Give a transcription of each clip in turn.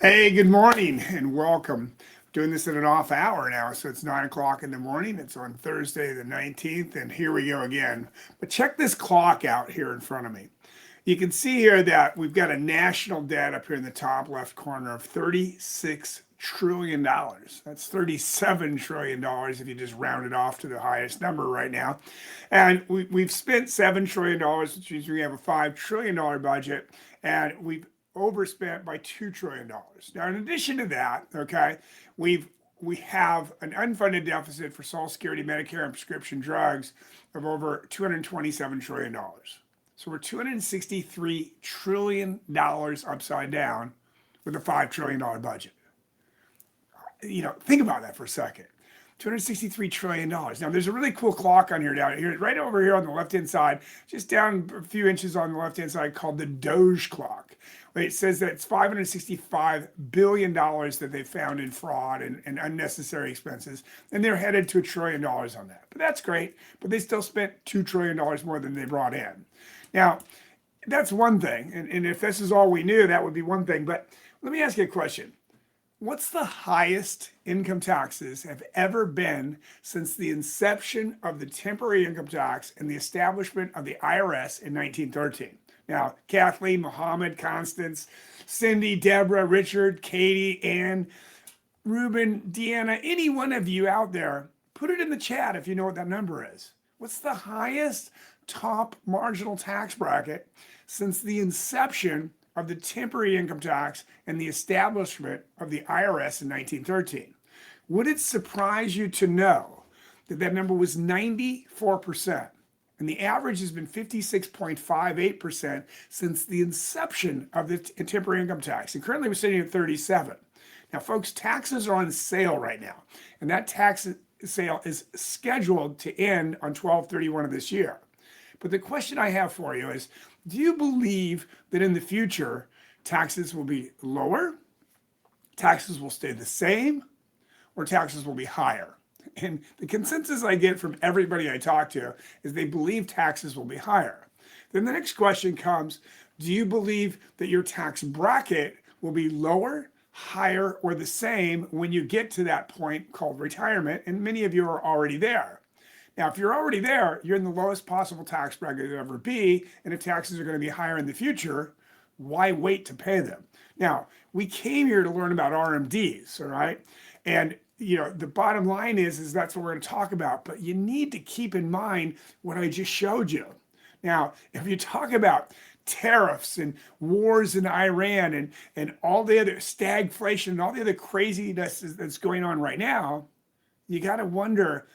Hey, good morning and welcome. Doing this at an off hour now, so it's 9 o'clock in the morning. It's on Thursday, the 19th, and here we go again. But check this clock out here in front of me. You can see here that we've got a national debt up here in the top left corner of $36 trillion. That's $37 trillion if you just round it off to the highest number right now. And we've spent $7 trillion, which means we have a $5 trillion budget, and we've overspent by $2 trillion. Now, in addition to that, okay, we have an unfunded deficit for Social Security, Medicare, and prescription drugs of over $227 trillion. So we're $263 trillion upside down with a $5 trillion budget. Think about that for a second. $263 trillion. Now, there's a really cool clock on here down here, right over here on the left-hand side, just down a few inches on the left-hand side called the Doge clock. It says that it's $565 billion that they found in fraud and unnecessary expenses, and they're headed to $1 trillion on that. But that's great, but they still spent $2 trillion more than they brought in. Now, that's one thing, and if this is all we knew, that would be one thing. But let me ask you a question. What's the highest income taxes have ever been since the inception of the temporary income tax and the establishment of the IRS in 1913? Now, Kathleen, Mohammed, Constance, Cindy, Deborah, Richard, Katie, Ann, Ruben, Deanna, any one of you out there, put it in the chat if you know what that number is. What's the highest top marginal tax bracket since the inception of the temporary income tax and the establishment of the IRS in 1913? Would it surprise you to know that that number was 94%? And the average has been 56.58% since the inception of the temporary income tax. And currently we're sitting at 37. Now, folks, taxes are on sale right now. And that tax sale is scheduled to end on 12/31 of this year. But the question I have for you is, do you believe that in the future taxes will be lower, taxes will stay the same, or taxes will be higher? And the consensus I get from everybody I talk to is they believe taxes will be higher. Then the next question comes, do you believe that your tax bracket will be lower, higher, or the same when you get to that point called retirement? And many of you are already there. Now, if you're already there, you're in the lowest possible tax bracket you'll ever be. And if taxes are going to be higher in the future, why wait to pay them? Now, we came here to learn about RMDs, all right? And the bottom line is that's what we're going to talk about. But you need to keep in mind what I just showed you. Now, if you talk about tariffs and wars in Iran and all the other stagflation and all the other craziness that's going on right now, you got to wonder,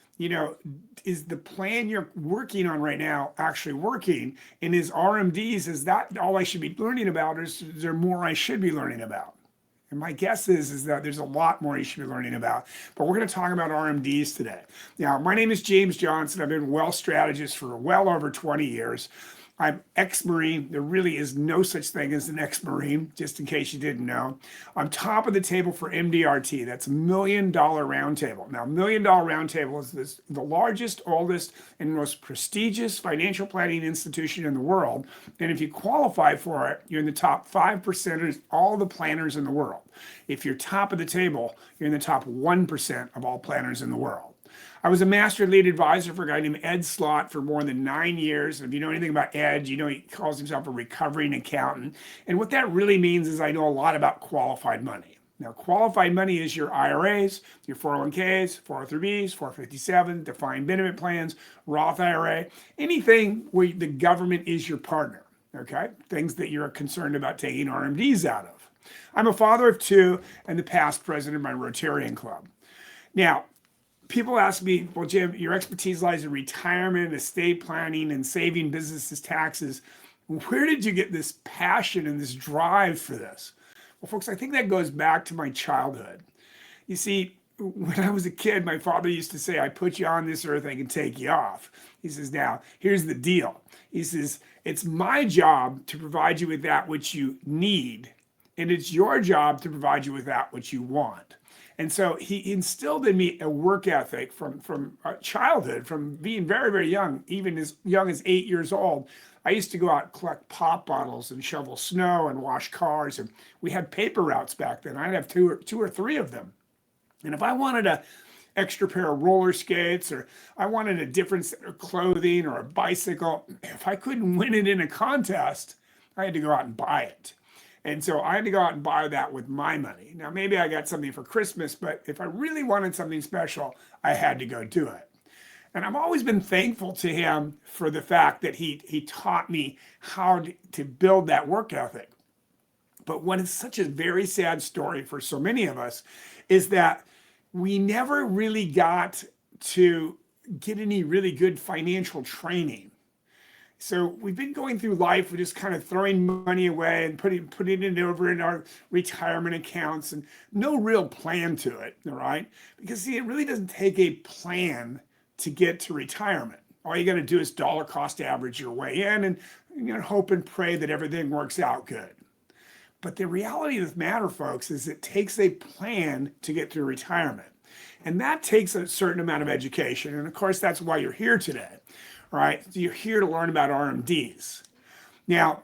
is the plan you're working on right now actually working? And is RMDs, is that all I should be learning about, or is there more I should be learning about? And my guess is that there's a lot more you should be learning about. But we're going to talk about RMDs today. Now, my name is James Johnson. I've been a wealth strategist for well over 20 years. I'm ex-Marine. There really is no such thing as an ex-Marine, just in case you didn't know. I'm top of the table for MDRT. That's $1 Million Roundtable. Now, $1 Million Roundtable is the largest, oldest, and most prestigious financial planning institution in the world. And if you qualify for it, you're in the top 5% of all the planners in the world. If you're top of the table, you're in the top 1% of all planners in the world. I was a master lead advisor for a guy named Ed Slott for more than 9 years. If you know anything about Ed, he calls himself a recovering accountant. And what that really means is I know a lot about qualified money. Now, qualified money is your IRAs, your 401ks, 403bs, 457, defined benefit plans, Roth IRA, anything where the government is your partner, okay? Things that you're concerned about taking RMDs out of. I'm a father of two and the past president of my Rotarian Club. Now, people ask me, well, Jim, your expertise lies in retirement, estate planning, and saving businesses taxes. Where did you get this passion and this drive for this? Well, folks, I think that goes back to my childhood. You see, when I was a kid, my father used to say, I put you on this earth, I can take you off. He says, now, here's the deal. He says, it's my job to provide you with that which you need, and it's your job to provide you with that which you want. And so he instilled in me a work ethic from childhood, from being very, very young, even as young as 8 years old. I used to go out and collect pop bottles and shovel snow and wash cars. And we had paper routes back then. I'd have two or three of them. And if I wanted a extra pair of roller skates, or I wanted a different set of clothing or a bicycle, if I couldn't win it in a contest, I had to go out and buy it. And so I had to go out and buy that with my money. Now, maybe I got something for Christmas, but if I really wanted something special, I had to go do it. And I've always been thankful to him for the fact that he taught me how to build that work ethic. But what is such a very sad story for so many of us is that we never really got to get any really good financial training. So we've been going through life, we're just kind of throwing money away and putting it over in our retirement accounts, and no real plan to it, all right? Because see, it really doesn't take a plan to get to retirement. All you got to do is dollar cost average your way in, and hope and pray that everything works out good. But the reality of the matter, folks, is it takes a plan to get to retirement. And that takes a certain amount of education. And of course, that's why you're here today, right? So you're here to learn about RMDs. Now,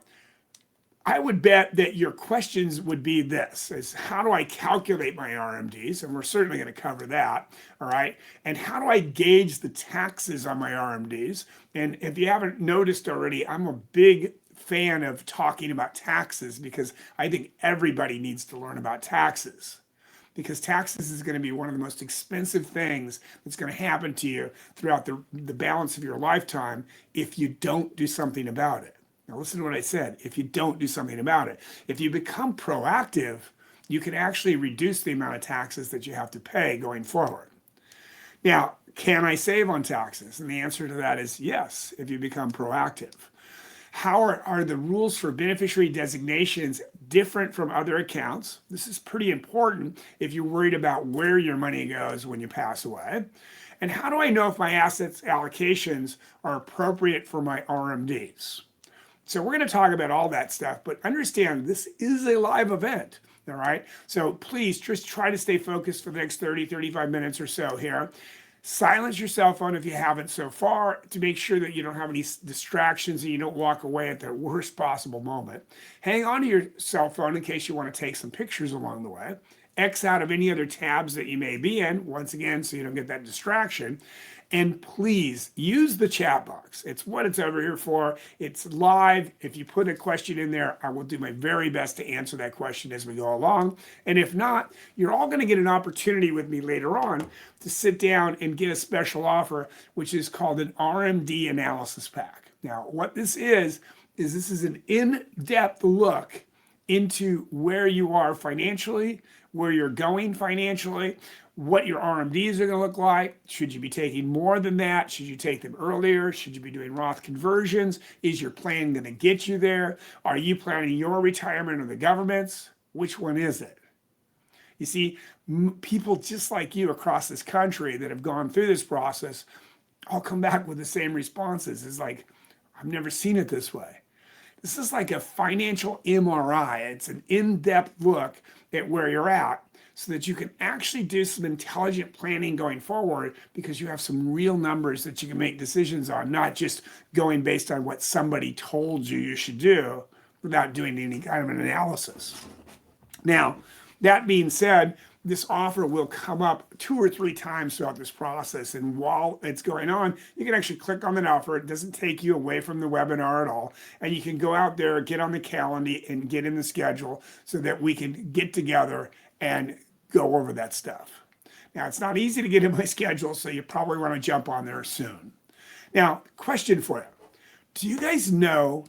I would bet that your questions would be this, is how do I calculate my RMDs? And we're certainly going to cover that, all right? And how do I gauge the taxes on my RMDs? And if you haven't noticed already, I'm a big fan of talking about taxes because I think everybody needs to learn about taxes, because taxes is going to be one of the most expensive things that's going to happen to you throughout the balance of your lifetime if you don't do something about it. Now listen to what I said, if you don't do something about it. If you become proactive, you can actually reduce the amount of taxes that you have to pay going forward. Now, can I save on taxes? And the answer to that is yes, if you become proactive. How are the rules for beneficiary designations different from other accounts? This is pretty important if you're worried about where your money goes when you pass away. And how do I know if my assets allocations are appropriate for my RMDs? So we're going to talk about all that stuff, but understand this is a live event, all right? So please just try to stay focused for the next 30, 35 minutes or so here. Silence your cell phone if you haven't so far to make sure that you don't have any distractions and you don't walk away at the worst possible moment. Hang on to your cell phone in case you want to take some pictures along the way. X out of any other tabs that you may be in, once again, so you don't get that distraction. And please use the chat box. It's what it's over here for. It's live. If you put a question in there, I will do my very best to answer that question as we go along. And if not, you're all going to get an opportunity with me later on to sit down and get a special offer, which is called an RMD analysis pack. Now, what this is this is an in-depth look into where you are financially, where you're going financially, what your RMDs are going to look like. Should you be taking more than that? Should you take them earlier? Should you be doing Roth conversions? Is your plan going to get you there? Are you planning your retirement or the government's? Which one is it? You see, people just like you across this country that have gone through this process all come back with the same responses. It's like, I've never seen it this way. This is like a financial MRI. It's an in-depth look at where you're at so that you can actually do some intelligent planning going forward because you have some real numbers that you can make decisions on, not just going based on what somebody told you should do without doing any kind of an analysis. Now, that being said, this offer will come up 2 or 3 times throughout this process. And while it's going on, you can actually click on that offer. It doesn't take you away from the webinar at all. And you can go out there, get on the calendar and get in the schedule so that we can get together and go over that stuff. Now, it's not easy to get in my schedule, so you probably want to jump on there soon. Now, question for you. Do you guys know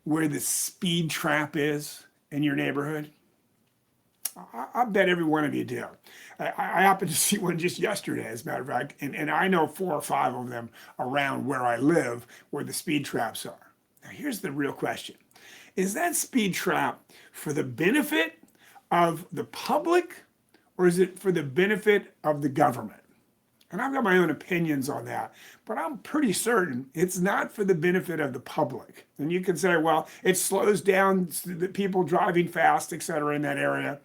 where the speed trap is in your neighborhood? I bet every one of you do. I happened to see one just yesterday, as a matter of fact, and I know 4 or 5 of them around where I live where the speed traps are. Now, here's the real question. Is that speed trap for the benefit of the public, or is it for the benefit of the government? And I've got my own opinions on that, but I'm pretty certain it's not for the benefit of the public. And you can say, well, it slows down the people driving fast, et cetera, in that area.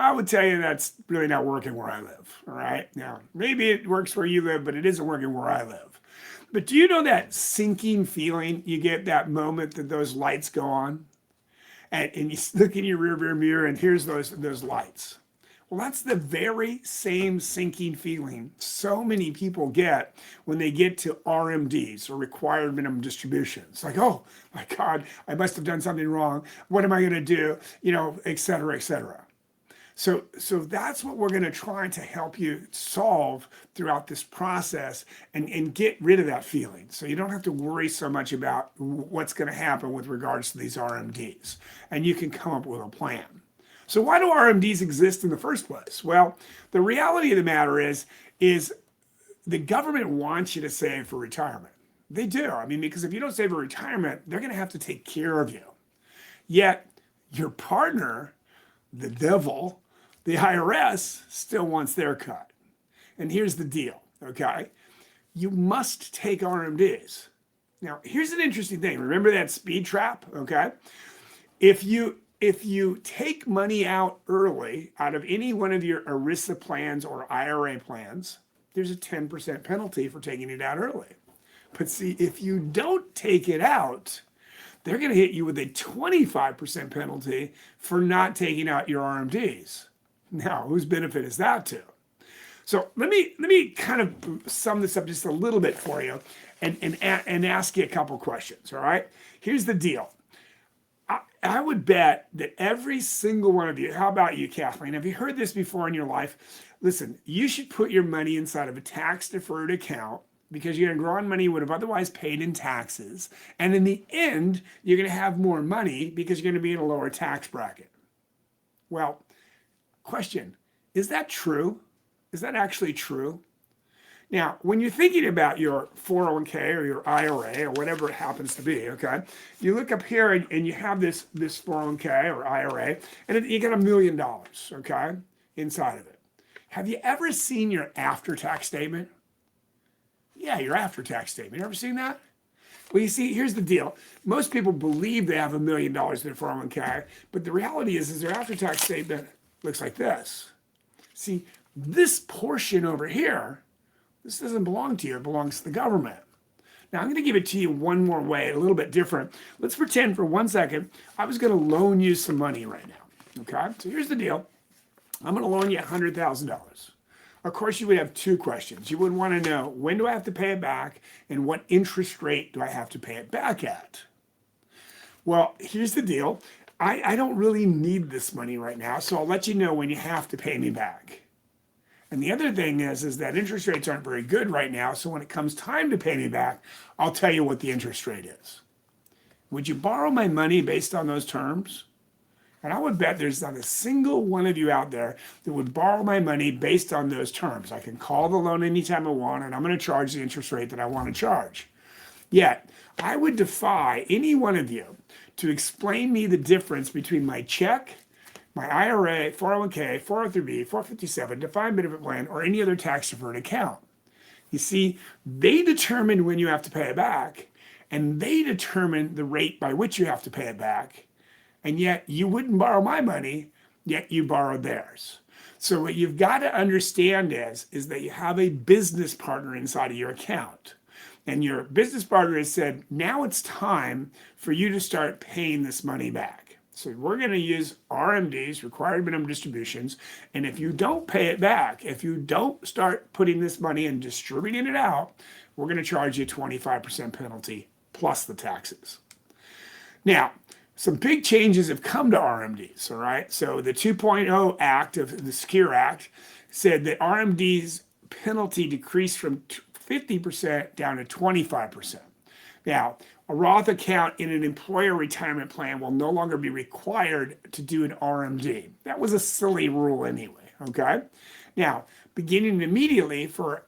I would tell you that's really not working where I live. All right. Now, maybe it works where you live, but it isn't working where I live. But do you know that sinking feeling you get that moment that those lights go on? And you look in your rearview mirror and here's those lights. Well, that's the very same sinking feeling so many people get when they get to RMDs, or required minimum distributions. Like, oh my God, I must have done something wrong. What am I going to do? Et cetera, et cetera. So that's what we're going to try to help you solve throughout this process, and get rid of that feeling. So you don't have to worry so much about what's going to happen with regards to these RMDs, and you can come up with a plan. So why do RMDs exist in the first place? Well, the reality of the matter is the government wants you to save for retirement. They do. I mean, because if you don't save for retirement, they're going to have to take care of you. Yet your partner, the devil, the IRS, still wants their cut. And here's the deal, okay? You must take RMDs. Now, here's an interesting thing. Remember that speed trap, okay? If you take money out early out of any one of your ERISA plans or IRA plans, there's a 10% penalty for taking it out early. But see, if you don't take it out, they're going to hit you with a 25% penalty for not taking out your RMDs. Now, whose benefit is that to? So let me kind of sum this up just a little bit for you, and ask you a couple questions. All right, here's the deal. I would bet that every single one of you, how about you, Kathleen? Have you heard this before in your life? Listen, you should put your money inside of a tax-deferred account, because you're going to grow on money you would have otherwise paid in taxes. And in the end, you're going to have more money because you're going to be in a lower tax bracket. Well, question, is that true? Is that actually true? Now, when you're thinking about your 401k or your IRA or whatever it happens to be, okay, you look up here and you have this 401k or IRA, and you got $1 million, okay, inside of it. Have you ever seen your after-tax statement? Yeah, your after-tax statement. You ever seen that? Well, you see, here's the deal. Most people believe they have $1 million in their 401k, but the reality is their after-tax statement looks like this. See, this portion over here, this doesn't belong to you. It belongs to the government. Now, I'm going to give it to you one more way, a little bit different. Let's pretend for 1 second I was going to loan you some money right now. Okay? So here's the deal. I'm going to loan you $100,000. Of course, you would have two questions. You would want to know, when do I have to pay it back, and what interest rate do I have to pay it back at? Well, here's the deal. I don't really need this money right now, so I'll let you know when you have to pay me back. And the other thing is that interest rates aren't very good right now, so when it comes time to pay me back, I'll tell you what the interest rate is. Would you borrow my money based on those terms? And I would bet there's not a single one of you out there that would borrow my money based on those terms. I can call the loan anytime I want, and I'm going to charge the interest rate that I want to charge. Yet, I would defy any one of you to explain me the difference between my check, my IRA, 401k, 403b, 457, defined benefit plan, or any other tax-deferred account. You see, they determine when you have to pay it back, and they determine the rate by which you have to pay it back. And yet you wouldn't borrow my money, yet you borrowed theirs. So what you've got to understand is that you have a business partner inside of your account. And your business partner has said, now it's time for you to start paying this money back. So we're going to use RMDs, required minimum distributions. And if you don't pay it back, if you don't start putting this money and distributing it out, we're going to charge you a 25% penalty plus the taxes. Now, some big changes have come to RMDs, all right? So the 2.0 Act of the Secure Act said that RMDs penalty decreased from 50% down to 25%. Now, a Roth account in an employer retirement plan will no longer be required to do an RMD. That was a silly rule anyway, okay? Now, beginning immediately for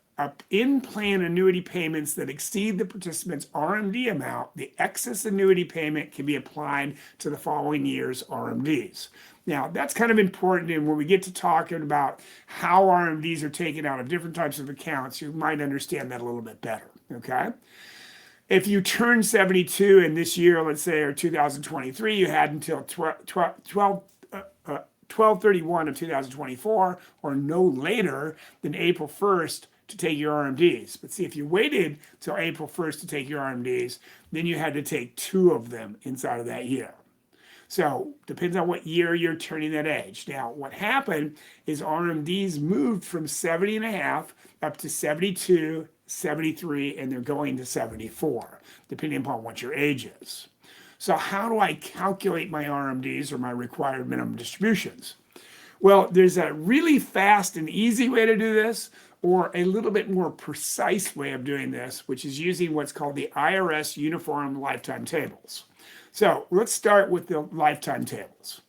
in-plan annuity payments that exceed the participant's RMD amount, the excess annuity payment can be applied to the following year's RMDs. Now, that's kind of important, and when we get to talking about how RMDs are taken out of different types of accounts, you might understand that a little bit better, okay? If you turn 72 in this year, let's say, or 2023, you had until 12/31 of 2024 or no later than April 1st to take your RMDs. But see, if you waited till April 1st to take your RMDs, then you had to take 2 of them inside of that year. So depends on what year you're turning that age. Now, what happened is RMDs moved from 70 and a half up to 72, 73, and they're going to 74, depending upon what your age is. So how do I calculate my RMDs, or my required minimum distributions? Well, there's a really fast and easy way to do this, or a little bit more precise way of doing this, which is using what's called the IRS Uniform Lifetime Tables. So let's start with the lifetime tables.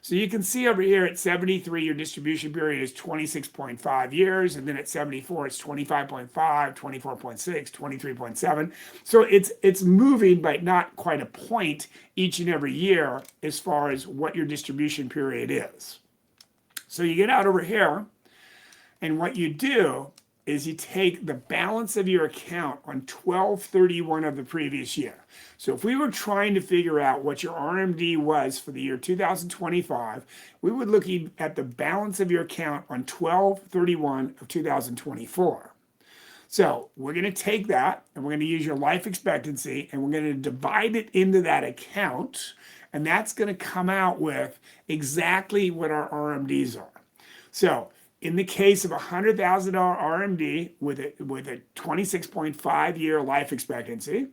So you can see over here at 73, your distribution period is 26.5 years. And then at 74, it's 25.5, 24.6, 23.7. So it's moving by not quite a point each and every year as far as what your distribution period is. So you get out over here, and what you do is you take the balance of your account on 12/31 of the previous year. So if we were trying to figure out what your RMD was for the year 2025, we would look at the balance of your account on 12/31 of 2024. So we're going to take that, and we're going to use your life expectancy, and we're going to divide it into that account, and that's going to come out with exactly what our RMDs are. So in the case of a $100,000 RMD with a 26.5 year life expectancy,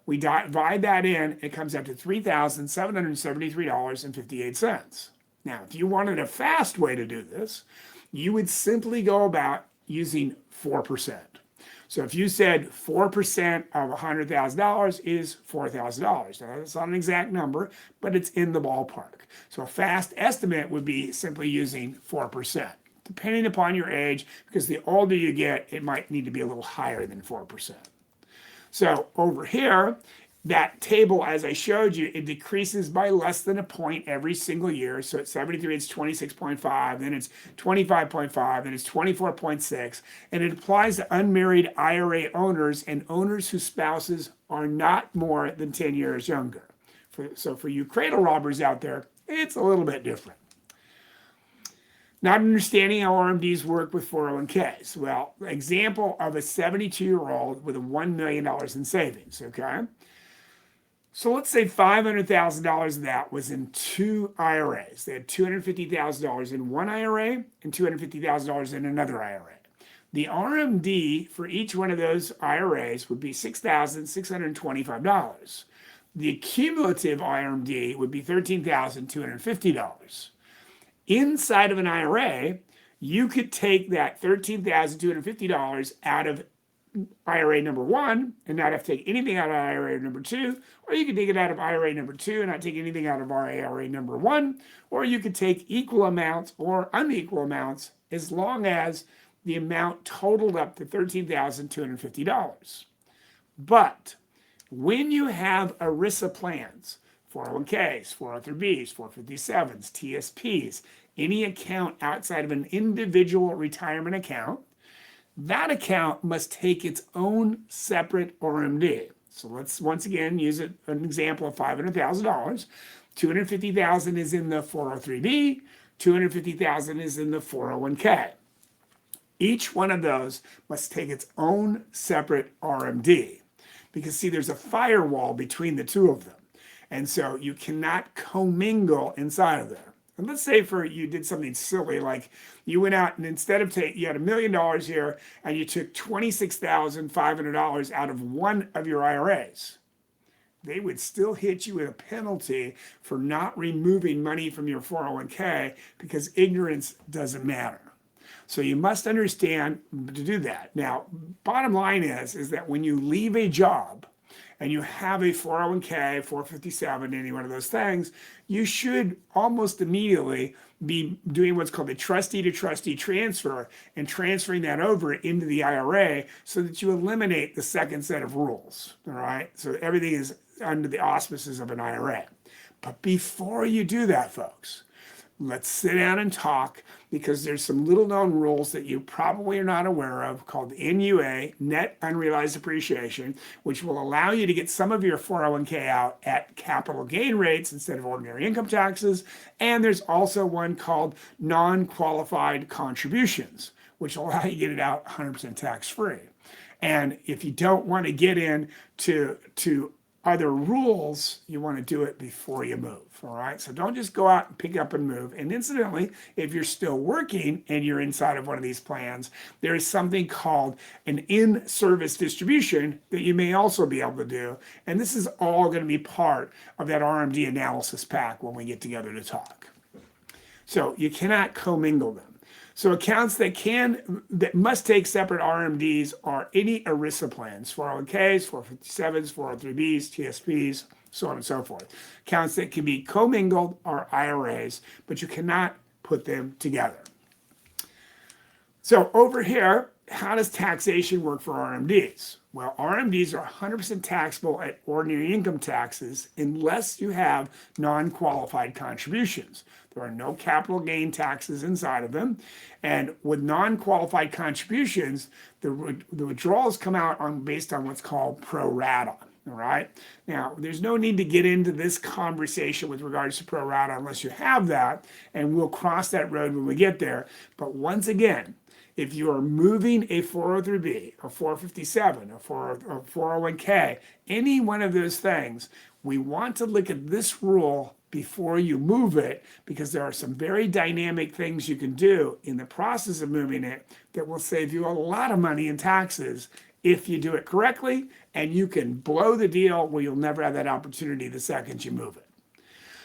we divide that in, it comes up to $3,773.58. Now, if you wanted a fast way to do this, you would simply go about using 4%. So if you said 4% of $100,000 is $4,000. Now, that's not an exact number, but it's in the ballpark. So a fast estimate would be simply using 4%. Depending upon your age, because the older you get, it might need to be a little higher than 4%. So over here, that table, as I showed you, it decreases by less than a point every single year. So at 73, it's 26.5, then it's 25.5, then it's 24.6, and it applies to unmarried IRA owners and owners whose spouses are not more than 10 years younger. So for you cradle robbers out there, it's a little bit different. Not understanding how RMDs work with 401ks. Well, example of a 72-year-old with $1 million in savings, okay? So let's say $500,000 of that was in 2 IRAs. They had $250,000 in one IRA and $250,000 in another IRA. The RMD for each one of those IRAs would be $6,625. The cumulative RMD would be $13,250. Inside of an IRA, you could take that $13,250 out of IRA number 1 and not have to take anything out of IRA number 2, or you could take it out of IRA number 2 and not take anything out of IRA number 1, or you could take equal amounts or unequal amounts as long as the amount totaled up to $13,250. But when you have ERISA plans, 401ks, 403bs, 457s, TSPs, any account outside of an individual retirement account, that account must take its own separate RMD. So let's once again use an example of $500,000. $250,000 is in the 403b, $250,000 is in the 401k. Each one of those must take its own separate RMD, because see, there's a firewall between the two of them. And so you cannot commingle inside of there. And let's say you did something silly, like you went out and instead of you had $1 million here and you took $26,500 out of one of your IRAs. They would still hit you with a penalty for not removing money from your 401k, because ignorance doesn't matter. So you must understand to do that. Now, bottom line is that when you leave a job, and you have a 401k, 457, any one of those things, you should almost immediately be doing what's called a trustee to trustee transfer and transferring that over into the IRA so that you eliminate the second set of rules, all right? So everything is under the auspices of an IRA. But before you do that, folks, let's sit down and talk because there's some little known rules that you probably are not aware of called NUA, net unrealized appreciation, which will allow you to get some of your 401k out at capital gain rates instead of ordinary income taxes. And there's also one called non-qualified contributions, which will allow you to get it out 100% tax-free. And if you don't want to get into other rules, you want to do it before you move. All right. So don't just go out and pick up and move. And incidentally, if you're still working and you're inside of one of these plans, there is something called an in-service distribution that you may also be able to do. And this is all going to be part of that RMD analysis pack when we get together to talk. So you cannot commingle them. So accounts that must take separate RMDs are any ERISA plans, 401ks, 457s, 403bs, TSPs, so on and so forth. Accounts that can be commingled are IRAs, but you cannot put them together. So over here, how does taxation work for RMDs? Well, RMDs are 100% taxable at ordinary income taxes unless you have non-qualified contributions. There are no capital gain taxes inside of them. And with non-qualified contributions, the withdrawals come out based on what's called pro rata. All right. Now, there's no need to get into this conversation with regards to pro rata unless you have that, and we'll cross that road when we get there. But once again, if you are moving a 403b, a 457, a 401k, any one of those things, we want to look at this rule before you move it, because there are some very dynamic things you can do in the process of moving it that will save you a lot of money in taxes if you do it correctly, and you can blow the deal where you'll never have that opportunity the second you move it.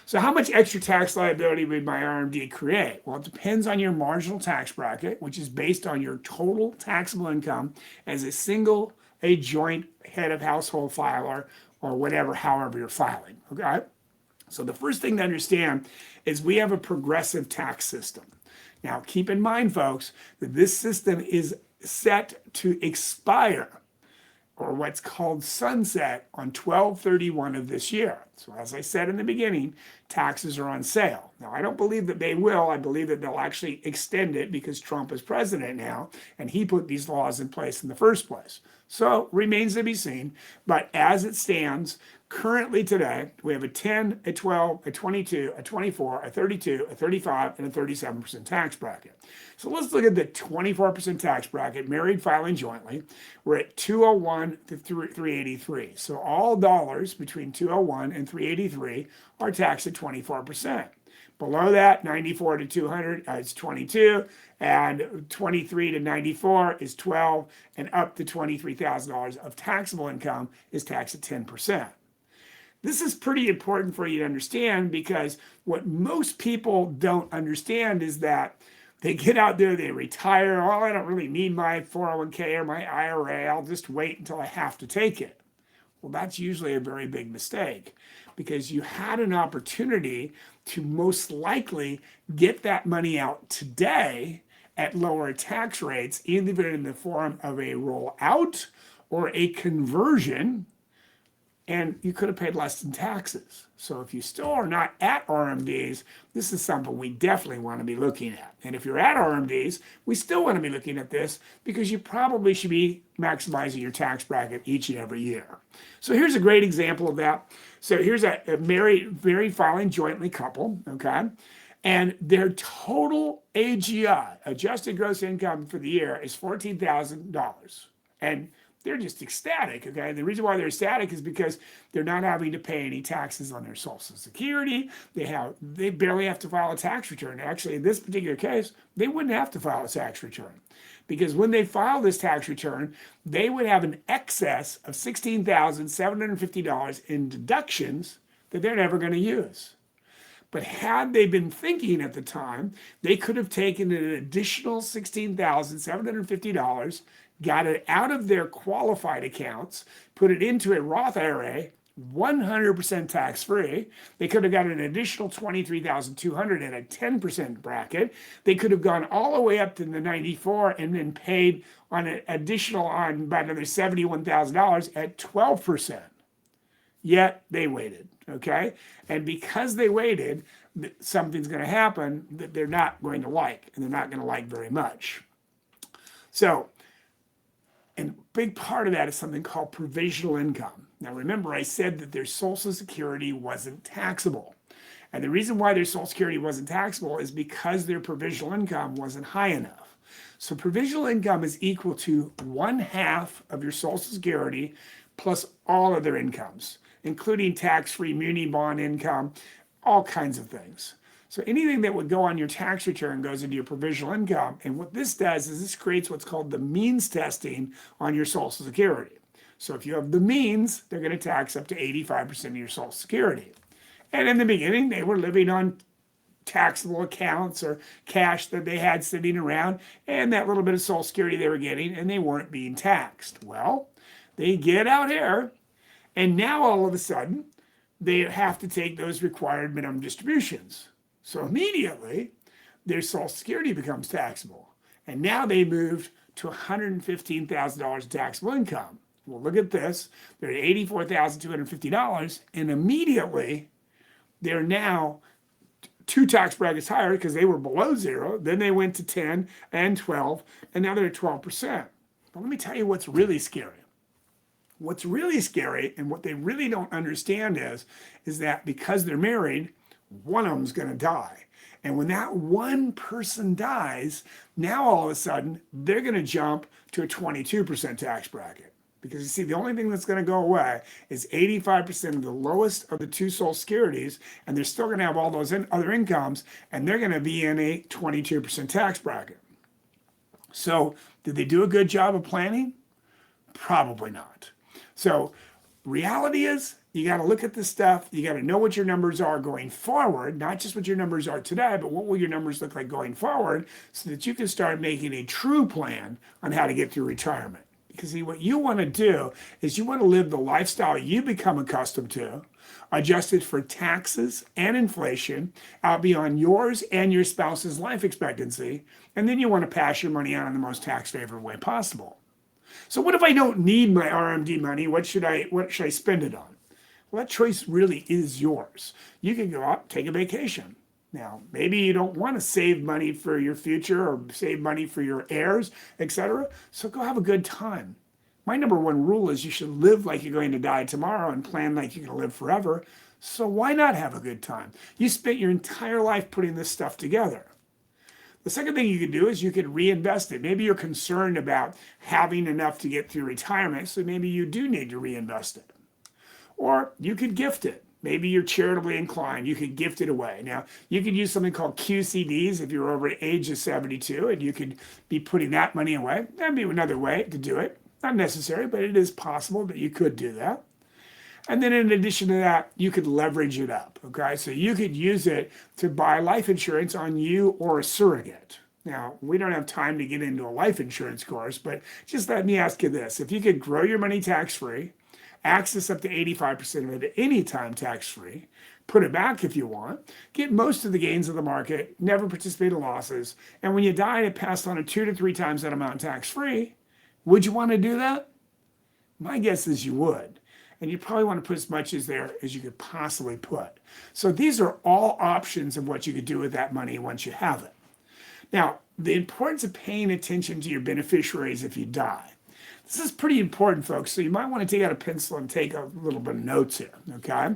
So how much extra tax liability would my RMD create? Well, it depends on your marginal tax bracket, which is based on your total taxable income as a joint head of household filer, or whatever, however you're filing, okay? So the first thing to understand is we have a progressive tax system. Now, keep in mind, folks, that this system is set to expire, or what's called sunset, on 12/31 of this year. So as I said in the beginning, taxes are on sale. Now, I don't believe that they will. I believe that they'll actually extend it because Trump is president now, and he put these laws in place in the first place. So remains to be seen. But as it stands, currently today, we have a 10, a 12, a 22, a 24, a 32, a 35, and a 37% tax bracket. So let's look at the 24% tax bracket, married filing jointly. We're at 201 to 383. So all dollars between 201 and 383 are taxed at 24%. Below that, 94 to 200 is 22, and 23 to 94 is 12, and up to $23,000 of taxable income is taxed at 10%. This is pretty important for you to understand, because what most people don't understand is that they get out there, they retire, oh, I don't really need my 401k or my IRA, I'll just wait until I have to take it. Well, that's usually a very big mistake, because you had an opportunity to most likely get that money out today at lower tax rates, either in the form of a rollout or a conversion, and you could have paid less in taxes. So if you still are not at RMDs, this is something we definitely want to be looking at. And if you're at RMDs, we still want to be looking at this, because you probably should be maximizing your tax bracket each and every year. So here's a great example of that. So here's a married filing jointly couple, okay? And their total AGI, adjusted gross income for the year, is $14,000. And they're just ecstatic, okay? And the reason why they're ecstatic is because they're not having to pay any taxes on their Social Security. They barely have to file a tax return. Actually, in this particular case, they wouldn't have to file a tax return, because when they file this tax return, they would have an excess of $16,750 in deductions that they're never going to use. But had they been thinking at the time, they could have taken an additional $16,750, got it out of their qualified accounts, put it into a Roth IRA, 100% tax-free. They could have got an additional $23,200 in a 10% bracket. They could have gone all the way up to the 94 and then paid on an additional on about another $71,000 at 12%. Yet they waited, okay? And because they waited, that something's going to happen that they're not going to like, and they're not going to like very much. So, and a big part of that is something called provisional income. Now, remember, I said that their Social Security wasn't taxable. And the reason why their Social Security wasn't taxable is because their provisional income wasn't high enough. So provisional income is equal to 1/2 of your Social Security plus all other incomes, including tax-free muni bond income, all kinds of things. So anything that would go on your tax return goes into your provisional income. And what this does is this creates what's called the means testing on your Social Security. So if you have the means, they're going to tax up to 85% of your Social Security. And in the beginning, they were living on taxable accounts or cash that they had sitting around and that little bit of Social Security they were getting, and they weren't being taxed. Well, they get out here, and now all of a sudden, they have to take those required minimum distributions. So immediately, their Social Security becomes taxable. And now they moved to $115,000 in taxable income. Well, look at this. They're at $84,250, and immediately they're now 2 tax brackets higher because they were below 0. Then they went to 10 and 12, and now they're at 12%. But let me tell you what's really scary. What's really scary, and what they really don't understand is that because they're married, one of them's going to die. And when that one person dies, now all of a sudden, they're going to jump to a 22% tax bracket. Because you see, the only thing that's going to go away is 85% of the lowest of the 2 Social Securities, and they're still going to have all those other incomes, and they're going to be in a 22% tax bracket. So, did they do a good job of planning? Probably not. So, reality is, you got to look at this stuff. You got to know what your numbers are going forward, not just what your numbers are today, but what will your numbers look like going forward so that you can start making a true plan on how to get through retirement. Because see, what you want to do is you want to live the lifestyle you become accustomed to, adjusted for taxes and inflation out beyond yours and your spouse's life expectancy, and then you want to pass your money out in the most tax favorable way possible. So what if I don't need my RMD money? What should I spend it on? Well, that choice really is yours. You can go out, take a vacation. Now, maybe you don't want to save money for your future or save money for your heirs, etc. So go have a good time. My number one rule is you should live like you're going to die tomorrow and plan like you're going to live forever. So why not have a good time? You spent your entire life putting this stuff together. The second thing you could do is you could reinvest it. Maybe you're concerned about having enough to get through retirement, so maybe you do need to reinvest it. Or you could gift it. Maybe you're charitably inclined. You could gift it away. Now, you could use something called QCDs if you're over the age of 72, and you could be putting that money away. That'd be another way to do it. Not necessary, but it is possible that you could do that. And then in addition to that, you could leverage it up, okay? So you could use it to buy life insurance on you or a surrogate. Now, we don't have time to get into a life insurance course, but just let me ask you this. If you could grow your money tax-free, access up to 85% of it at any time tax-free, put it back if you want, get most of the gains of the market, never participate in losses, and when you die, it passed on to 2 to 3 times that amount tax-free, would you want to do that? My guess is you would. And you probably want to put as much as there as you could possibly put. So these are all options of what you could do with that money once you have it. Now, the importance of paying attention to your beneficiaries if you die. This is pretty important, folks, so you might want to take out a pencil and take a little bit of notes here, okay?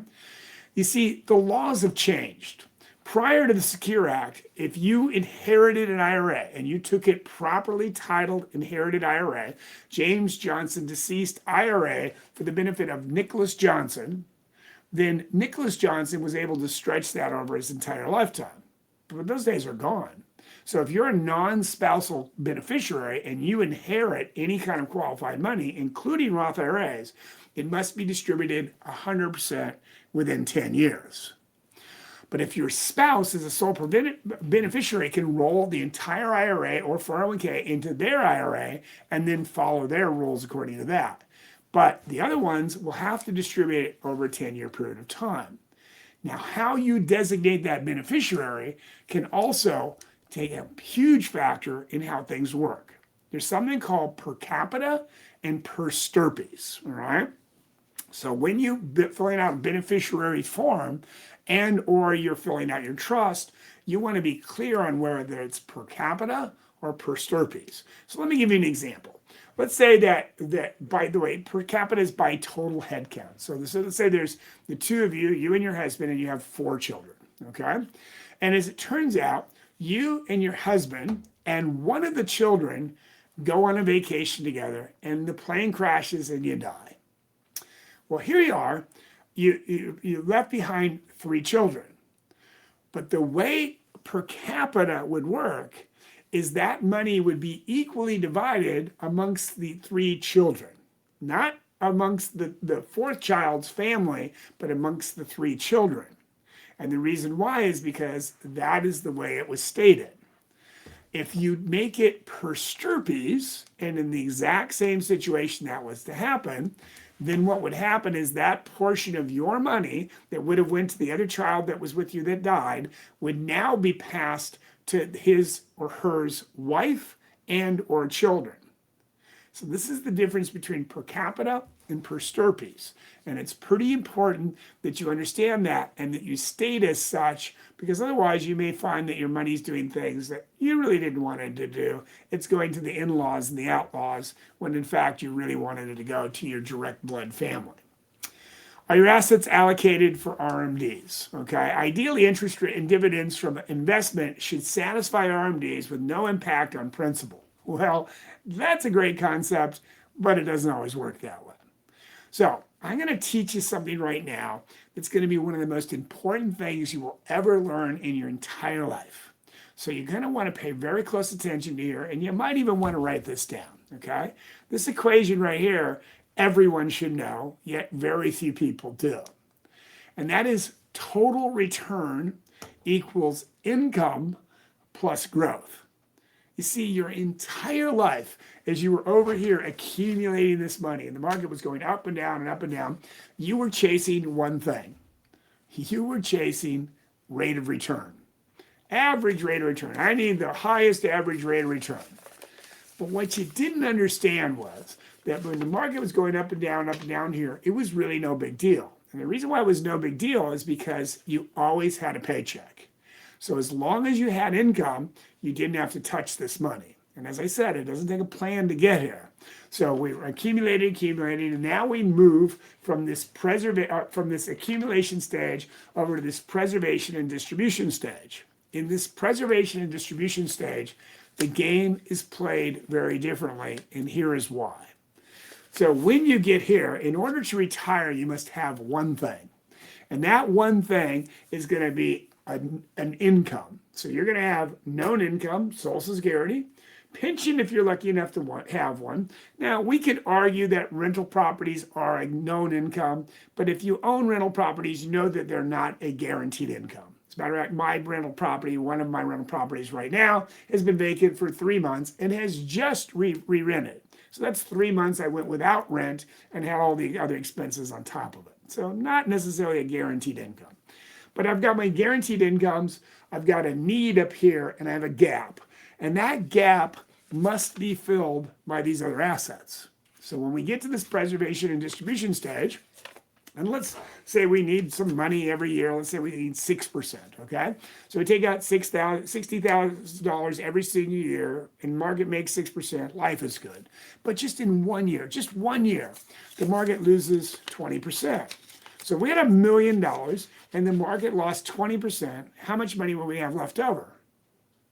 You see, the laws have changed. Prior to the Secure Act, if you inherited an IRA and you took it properly titled inherited IRA, James Johnson deceased IRA for the benefit of Nicholas Johnson, then Nicholas Johnson was able to stretch that over his entire lifetime. But those days are gone. So if you're a non-spousal beneficiary and you inherit any kind of qualified money, including Roth IRAs, it must be distributed 100% within 10 years. But if your spouse is a sole beneficiary, it can roll the entire IRA or 401k into their IRA and then follow their rules according to that. But the other ones will have to distribute it over a 10-year period of time. Now, how you designate that beneficiary can also take a huge factor in how things work. There's something called per capita and per Sturpies, all right? So when you filling out a beneficiary form and or you're filling out your trust, you want to be clear on whether it's per capita or per Sturpies. So let me give you an example. Let's say that by the way, per capita is by total head count. So let's say there's the two of you, you and your husband, and you have 4 children. Okay. And as it turns out, you and your husband and one of the children go on a vacation together and the plane crashes and you die. Well, here you are, you left behind 3 children. But the way per capita would work is that money would be equally divided amongst the 3 children, not amongst the 4th child's family, but amongst the 3 children. And the reason why is because that is the way it was stated. If you make it per Sturpies, and in the exact same situation that was to happen, then what would happen is that portion of your money that would have went to the other child that was with you that died would now be passed to his or hers wife and or children. So this is the difference between per capita and per Sturpies. And it's pretty important that you understand that and that you state as such, because otherwise you may find that your money's doing things that you really didn't want it to do. It's going to the in-laws and the outlaws when in fact you really wanted it to go to your direct blood family. Are your assets allocated for RMDs? Okay, ideally interest rate and dividends from investment should satisfy RMDs with no impact on principal. Well, that's a great concept, but it doesn't always work that way. So I'm going to teach you something right now that's going to be one of the most important things you will ever learn in your entire life. So you're going to want to pay very close attention to here, and you might even want to write this down, okay? This equation right here, everyone should know, yet very few people do. And that is total return equals income plus growth. You see, your entire life, as you were over here accumulating this money, and the market was going up and down and up and down, you were chasing one thing. You were chasing rate of return. Average rate of return. I need the highest average rate of return. But what you didn't understand was that when the market was going up and down here, it was really no big deal. And the reason why it was no big deal is because you always had a paycheck. So as long as you had income, you didn't have to touch this money. And as I said, it doesn't take a plan to get here. So we were accumulating, and now we move from this accumulation stage over to this preservation and distribution stage. In this preservation and distribution stage, the game is played very differently, and here is why. So when you get here, in order to retire, you must have one thing. And that one thing is going to be an income. So you're going to have known income, Social Security, pension if you're lucky enough to have one. Now, we could argue that rental properties are a known income, but if you own rental properties, you know that they're not a guaranteed income. As a matter of fact, my rental property, one of my rental properties right now, has been vacant for 3 months and has just re-rented. So that's 3 months I went without rent and had all the other expenses on top of it. So not necessarily a guaranteed income. But I've got my guaranteed incomes, I've got a need up here, and I have a gap. And that gap must be filled by these other assets. So when we get to this preservation and distribution stage, and let's say we need some money every year, let's say we need 6%, okay? So we take out $60,000 every single year, and market makes 6%, life is good. But just in 1 year, just 1 year, the market loses 20%. So if we had $1 million and the market lost 20%, how much money will we have left over?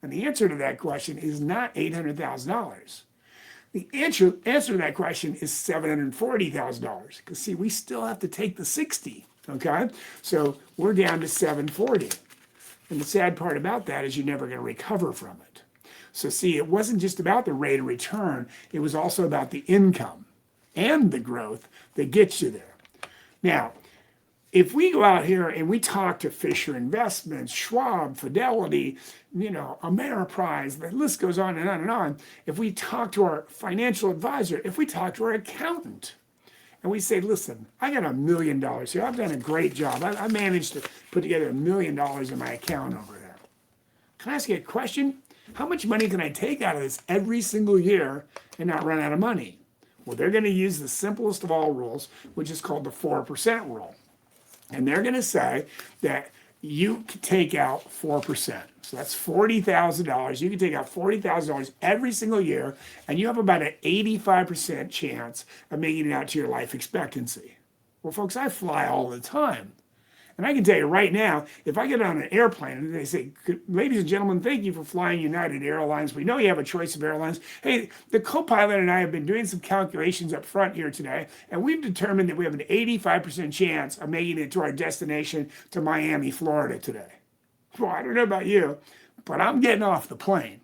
And the answer to that question is not $800,000. The answer to that question is $740,000. Because see, we still have to take the 60, okay? So we're down to 740. And the sad part about that is you're never going to recover from it. So see, it wasn't just about the rate of return. It was also about the income and the growth that gets you there. Now, if we go out here and we talk to Fisher Investments, Schwab, Fidelity, Ameriprise, the list goes on and on and on. If we talk to our financial advisor, if we talk to our accountant, and we say, listen, I got $1 million here. I've done a great job. I managed to put together $1 million in my account over there. Can I ask you a question? How much money can I take out of this every single year and not run out of money? Well, they're going to use the simplest of all rules, which is called the 4% rule. And they're going to say that you can take out 4%. So that's $40,000. You can take out $40,000 every single year, and you have about an 85% chance of making it out to your life expectancy. Well, folks, I fly all the time. And I can tell you right now, if I get on an airplane and they say, ladies and gentlemen, thank you for flying United Airlines. We know you have a choice of airlines. Hey, the co-pilot and I have been doing some calculations up front here today, and we've determined that we have an 85% chance of making it to our destination to Miami, Florida today. Well, I don't know about you, but I'm getting off the plane.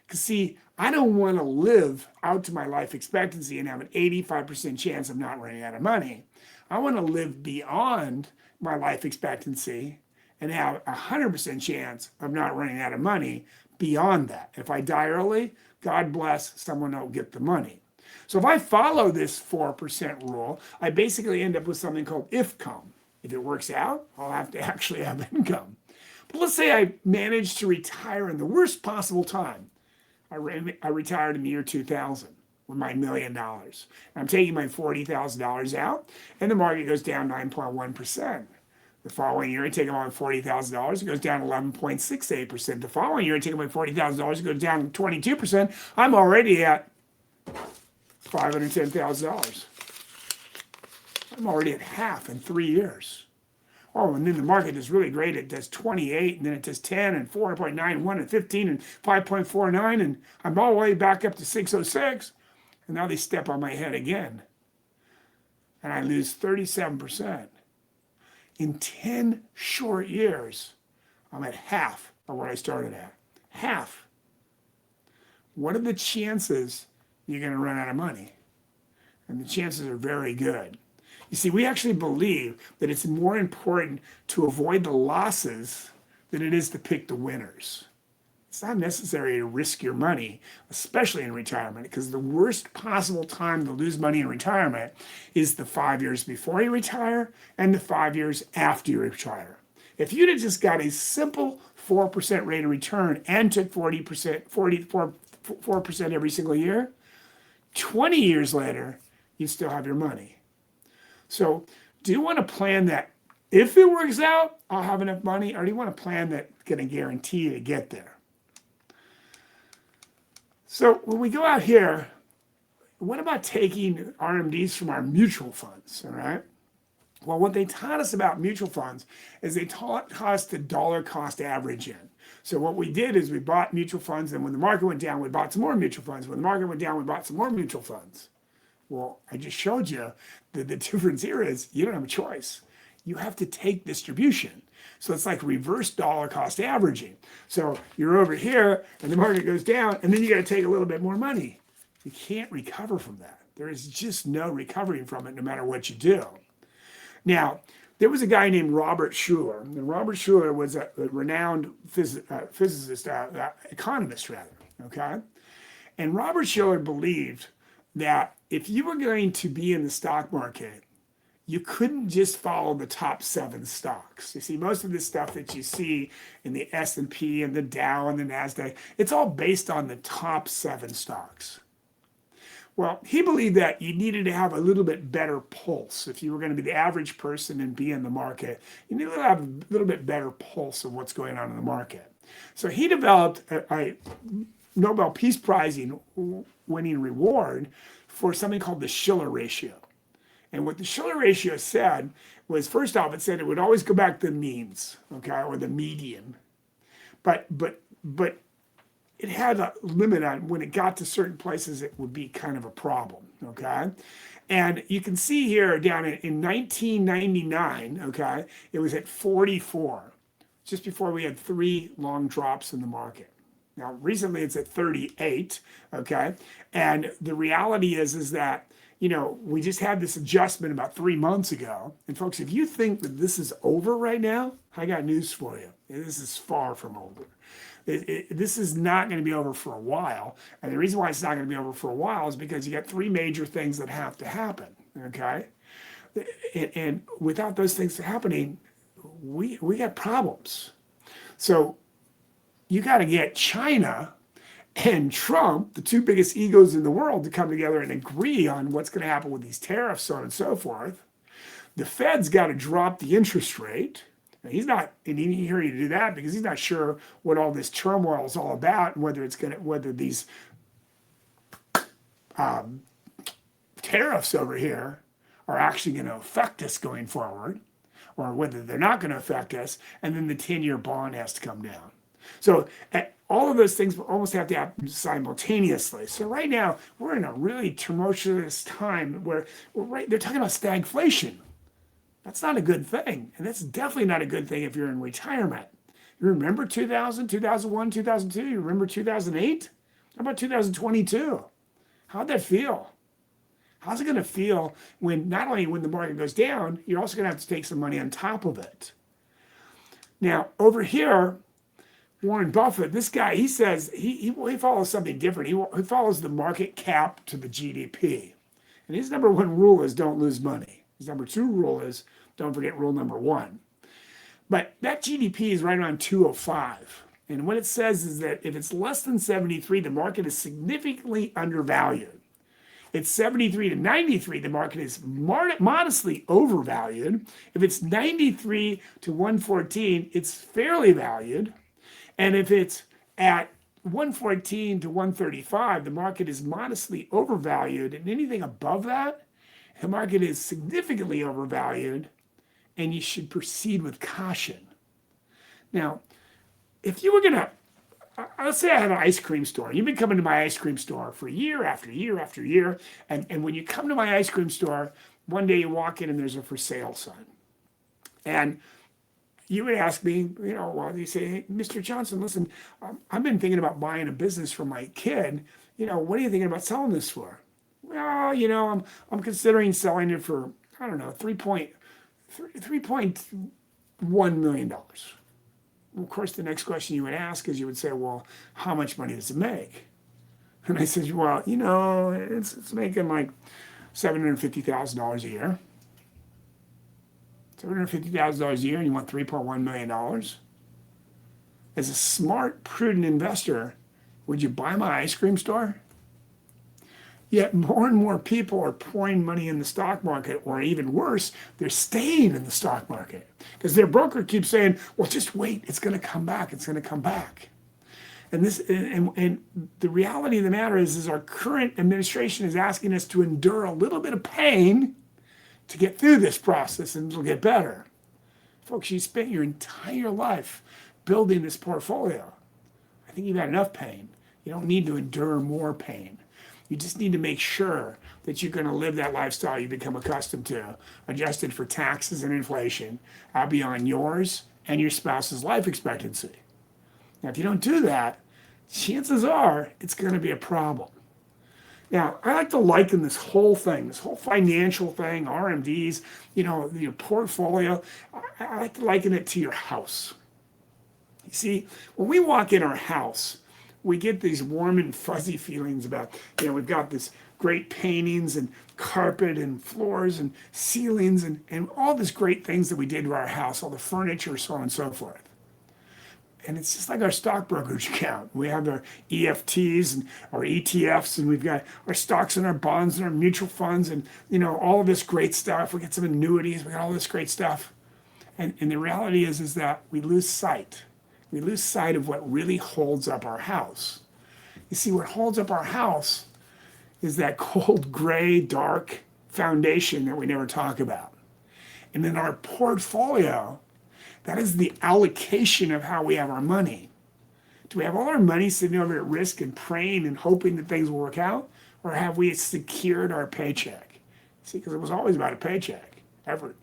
Because see, I don't want to live out to my life expectancy and have an 85% chance of not running out of money. I want to live beyond my life expectancy and have a 100% chance of not running out of money beyond that. If I die early, God bless, someone will get the money. So if I follow this 4% rule, I basically end up with something called IFCOME. If it works out, I'll have to actually have income. But let's say I managed to retire in the worst possible time. I retired in the year 2000 with my $1 million. I'm taking my $40,000 out, and the market goes down 9.1%. The following year, I take my $40,000, it goes down 11.68%. The following year, I take my $40,000, it goes down 22%. I'm already at $510,000. I'm already at half in 3 years. Oh, and then the market is really great. It does 28, and then it does 10, and 4.91, and 15, and 5.49, and I'm all the way back up to 606. And now they step on my head again. And I lose 37%. In 10 short years, I'm at half of what I started at. Half. What are the chances you're going to run out of money? And the chances are very good. You see, we actually believe that it's more important to avoid the losses than it is to pick the winners. It's not necessary to risk your money, especially in retirement, because the worst possible time to lose money in retirement is the 5 years before you retire and the 5 years after you retire. If you'd have just got a simple 4% rate of return and took 4% every single year, 20 years later, you still have your money. So do you want to plan that if it works out, I'll have enough money, or do you want a plan that's going to guarantee you to get there? So when we go out here, what about taking RMDs from our mutual funds, all right? Well, what they taught us about mutual funds is they taught us the dollar cost average in. So what we did is we bought mutual funds, and when the market went down, we bought some more mutual funds. When the market went down, we bought some more mutual funds. Well, I just showed you that the difference here is you don't have a choice. You have to take distribution. So it's like reverse dollar cost averaging. So you're over here and the market goes down, and then you got to take a little bit more money. You can't recover from that. There is just no recovering from it no matter what you do. Now, there was a guy named Robert Schuller, and Robert Schuller was a renowned physicist, economist rather, okay? And Robert Schuller believed that if you were going to be in the stock market, you couldn't just follow the top 7 stocks. You see, most of the stuff that you see in the S&P and the Dow and the NASDAQ, it's all based on the top 7 stocks. Well, he believed that you needed to have a little bit better pulse. If you were going to be the average person and be in the market, you needed to have a little bit better pulse of what's going on in the market. So he developed a Nobel Peace Prize winning reward for something called the Shiller ratio. And what the Shiller ratio said was, first off, it said it would always go back to the means, okay, or the median. But it had a limit on when it got to certain places, it would be kind of a problem, okay? And you can see here down in 1999, okay, it was at 44, just before we had 3 long drops in the market. Now, recently it's at 38, okay? And the reality is that, you know, we just had this adjustment about 3 months ago. And folks, if you think that this is over right now, I got news for you. This is far from over. This is not going to be over for a while. And the reason why it's not going to be over for a while is because you got 3 major things that have to happen, okay? And without those things happening, we got problems. So you got to get China and Trump, the two biggest egos in the world, to come together and agree on what's going to happen with these tariffs, so on and so forth. The Fed's got to drop the interest rate. Now, he's not in any hurry to do that because he's not sure what all this turmoil is all about and whether these tariffs over here are actually going to affect us going forward, or whether they're not going to affect us, and then the 10-year bond has to come down. So all of those things almost have to happen simultaneously. So right now, we're in a really tumultuous time where they're talking about stagflation. That's not a good thing. And that's definitely not a good thing if you're in retirement. You remember 2000, 2001, 2002? You remember 2008? How about 2022? How'd that feel? How's it going to feel when not only when the market goes down, you're also going to have to take some money on top of it? Now, over here, Warren Buffett, this guy, he says he follows something different. He follows the market cap to the GDP. And his number one rule is don't lose money. His number two rule is don't forget rule number one. But that GDP is right around 205. And what it says is that if it's less than 73, the market is significantly undervalued. It's 73 to 93, the market is modestly overvalued. If it's 93 to 114, it's fairly valued. And if it's at 114 to 135, the market is modestly overvalued. And anything above that, the market is significantly overvalued, and you should proceed with caution. Now, if you were going to, let's say I had an ice cream store. You've been coming to my ice cream store for year after year after year. And when you come to my ice cream store, one day you walk in and there's a for sale sign. And you would ask me, well, you say, hey, Mr. Johnson, listen, I've been thinking about buying a business for my kid. What are you thinking about selling this for? Well, I'm considering selling it for, I don't know, $3.1 million. Of course, the next question you would ask is you would say, well, how much money does it make? And I said, well, it's making like $750,000 a year. $750,000 a year, and you want $3.1 million? As a smart, prudent investor, would you buy my ice cream store? Yet more and more people are pouring money in the stock market, or even worse, they're staying in the stock market because their broker keeps saying, well, just wait, it's going to come back, it's going to come back. And the reality of the matter is our current administration is asking us to endure a little bit of pain to get through this process, and it'll get better. Folks, you spent your entire life building this portfolio. I think you've had enough pain. You don't need to endure more pain. You just need to make sure that you're going to live that lifestyle you become accustomed to, adjusted for taxes and inflation, out beyond yours and your spouse's life expectancy. Now, if you don't do that, chances are it's going to be a problem. Now, I like to liken this whole thing, this whole financial thing, RMDs, your portfolio, I like to liken it to your house. You see, when we walk in our house, we get these warm and fuzzy feelings about, we've got this great paintings and carpet and floors and ceilings and all these great things that we did to our house, all the furniture, so on and so forth. And it's just like our stock brokerage account. We have our EFTs and our ETFs, and we've got our stocks and our bonds and our mutual funds and, all of this great stuff. We get some annuities, we got all this great stuff. And the reality is that we lose sight. We lose sight of what really holds up our house. You see, what holds up our house is that cold, gray, dark foundation that we never talk about. And in our portfolio, that is the allocation of how we have our money. Do we have all our money sitting over at risk and praying and hoping that things will work out? Or have we secured our paycheck? See, because it was always about a paycheck, ever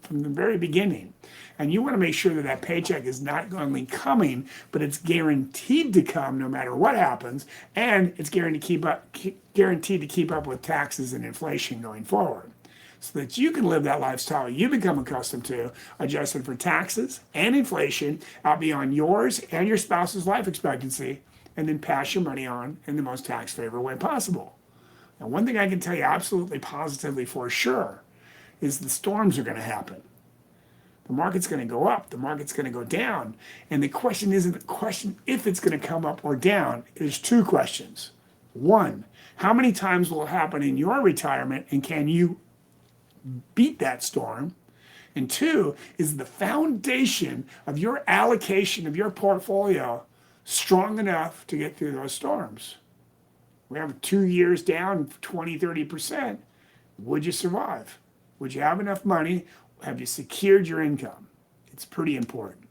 from the very beginning. And you want to make sure that that paycheck is not only coming, but it's guaranteed to come no matter what happens, and it's guaranteed to keep up with taxes and inflation going forward, so that you can live that lifestyle you become accustomed to, adjusted for taxes and inflation out beyond yours and your spouse's life expectancy, and then pass your money on in the most tax favorable way possible. Now, one thing I can tell you absolutely positively for sure is the storms are going to happen. The market's going to go up. The market's going to go down. And the question isn't the question if it's going to come up or down. There's two questions. One, how many times will it happen in your retirement, and can you beat that storm? And two, is the foundation of your allocation of your portfolio strong enough to get through those storms? We have 2 years down 20, 30%. Would you survive? Would you have enough money? Have you secured your income? It's pretty important.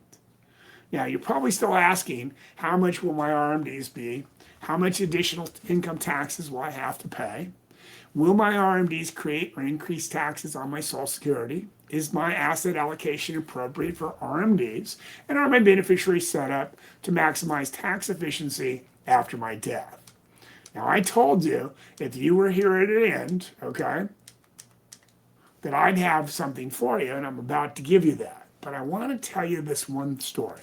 Now, you're probably still asking, how much will my RMDs be? How much additional income taxes will I have to pay? Will my RMDs create or increase taxes on my Social Security? Is my asset allocation appropriate for RMDs? And are my beneficiaries set up to maximize tax efficiency after my death? Now, I told you, if you were here at the end, okay, that I'd have something for you, and I'm about to give you that. But I want to tell you this one story.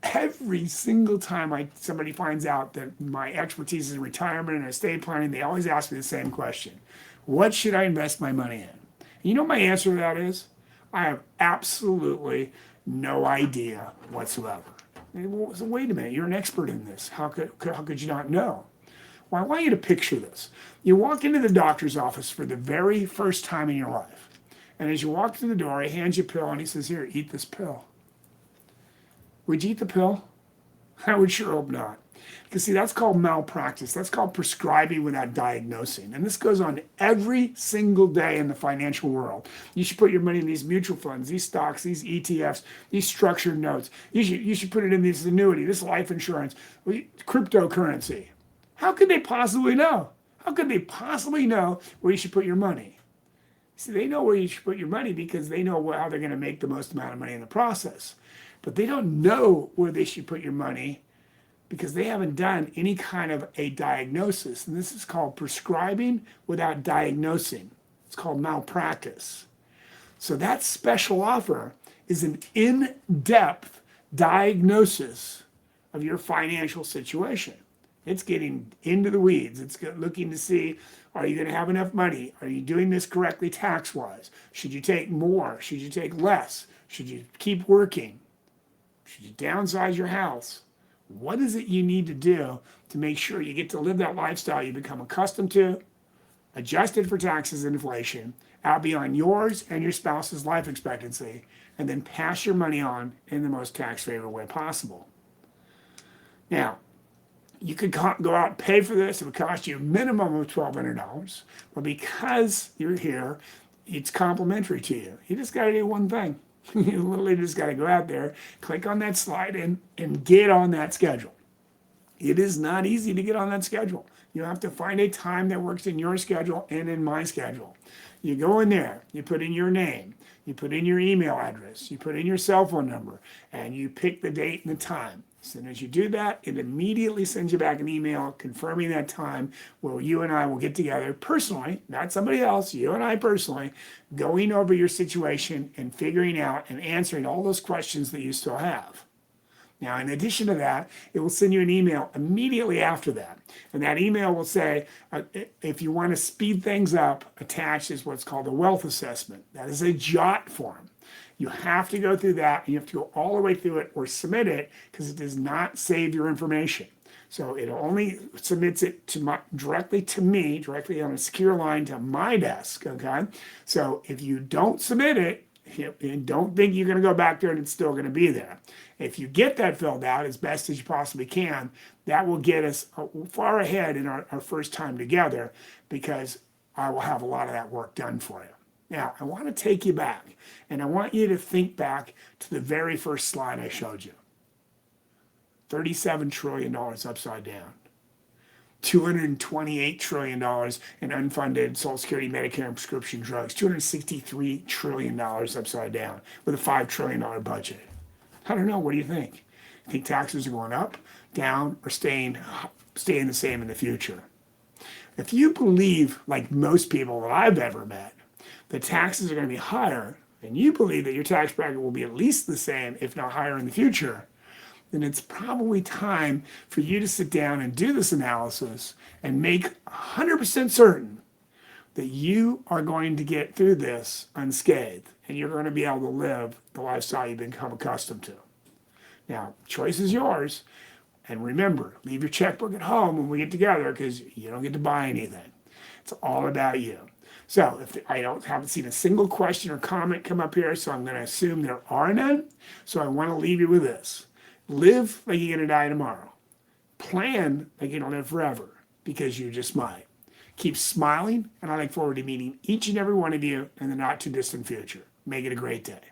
Every single time somebody finds out that my expertise is in retirement and estate planning, they always ask me the same question. What should I invest my money in? And you know what my answer to that is? I have absolutely no idea whatsoever. So wait a minute, you're an expert in this. How could you not know? Well, I want you to picture this. You walk into the doctor's office for the very first time in your life. And as you walk through the door, he hands you a pill and he says, here, eat this pill. Would you eat the pill? I would sure hope not. Because see, that's called malpractice. That's called prescribing without diagnosing. And this goes on every single day in the financial world. You should put your money in these mutual funds, these stocks, these ETFs, these structured notes. You should put it in this annuity, this life insurance, cryptocurrency. How could they possibly know? How could they possibly know where you should put your money? See, they know where you should put your money because they know how they're going to make the most amount of money in the process. But they don't know where they should put your money because they haven't done any kind of a diagnosis. And this is called prescribing without diagnosing. It's called malpractice. So that special offer is an in-depth diagnosis of your financial situation. It's getting into the weeds. It's looking to see, are you going to have enough money? Are you doing this correctly tax-wise? Should you take more? Should you take less? Should you keep working? Should you downsize your house? What is it you need to do to make sure you get to live that lifestyle you become accustomed to, adjusted for taxes and inflation, out beyond yours and your spouse's life expectancy, and then pass your money on in the most tax-favorable way possible? Now, you could go out and pay for this. It would cost you a minimum of $1,200. But because you're here, it's complimentary to you. You just got to do one thing. You literally just got to go out there, click on that slide and get on that schedule. It is not easy to get on that schedule. You have to find a time that works in your schedule and in my schedule. You go in there, you put in your name, you put in your email address, you put in your cell phone number, and you pick the date and the time. As soon as you do that, it immediately sends you back an email confirming that time where you and I will get together personally, not somebody else, you and I personally, going over your situation and figuring out and answering all those questions that you still have. Now, in addition to that, it will send you an email immediately after that. And that email will say, if you want to speed things up, attached is what's called a wealth assessment. That is a JOT form. You have to go through that, and you have to go all the way through it or submit it because it does not save your information. So it only submits it directly to me, directly on a secure line to my desk, okay? So if you don't submit it, and don't think you're going to go back there and it's still going to be there. If you get that filled out as best as you possibly can, that will get us far ahead in our first time together because I will have a lot of that work done for you. Now, I want to take you back, and I want you to think back to the very first slide I showed you. $37 trillion upside down. $228 trillion in unfunded Social Security, Medicare, and prescription drugs. $263 trillion upside down with a $5 trillion budget. I don't know. What do you think? You think taxes are going up, down, or staying the same in the future? If you believe, like most people that I've ever met, that taxes are going to be higher, and you believe that your tax bracket will be at least the same, if not higher in the future, then it's probably time for you to sit down and do this analysis and make 100% certain that you are going to get through this unscathed and you're going to be able to live the lifestyle you've become accustomed to. Now, choice is yours. And remember, leave your checkbook at home when we get together because you don't get to buy anything. It's all about you. So if haven't seen a single question or comment come up here, so I'm going to assume there are none. So I want to leave you with this. Live like you're going to die tomorrow. Plan like you're going to live forever because you just might. Keep smiling, and I look forward to meeting each and every one of you in the not too distant future. Make it a great day.